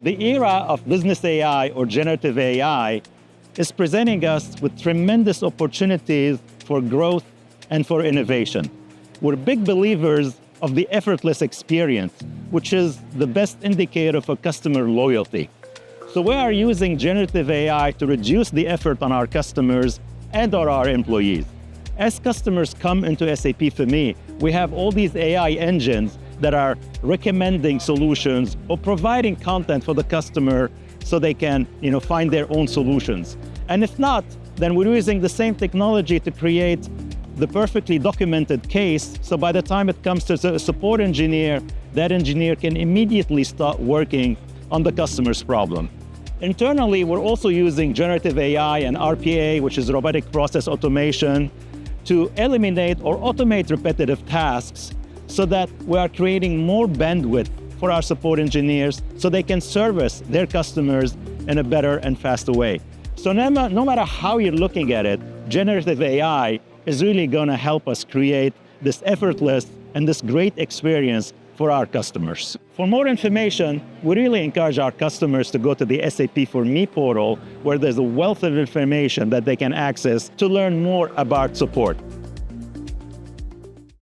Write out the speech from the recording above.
The era of business AI or generative AI is presenting us with tremendous opportunities for growth and for innovation. We're big believers of the effortless experience, which is the best indicator for customer loyalty. So we are using generative AI to reduce the effort on our customers and on our employees. As customers come into SAP for me, we have all these AI engines that are recommending solutions or providing content for the customer so they can find their own solutions. And if not, then we're using the same technology to create the perfectly documented case, so by the time it comes to the support engineer, that engineer can immediately start working on the customer's problem. Internally, we're also using generative AI and RPA, which is robotic process automation, to eliminate or automate repetitive tasks so that we are creating more bandwidth for our support engineers so they can service their customers in a better and faster way. So no matter how you're looking at it, generative AI is really going to help us create this effortless and this great experience for our customers. For more information, we really encourage our customers to go to the SAP For Me portal, where there's a wealth of information that they can access to learn more about support.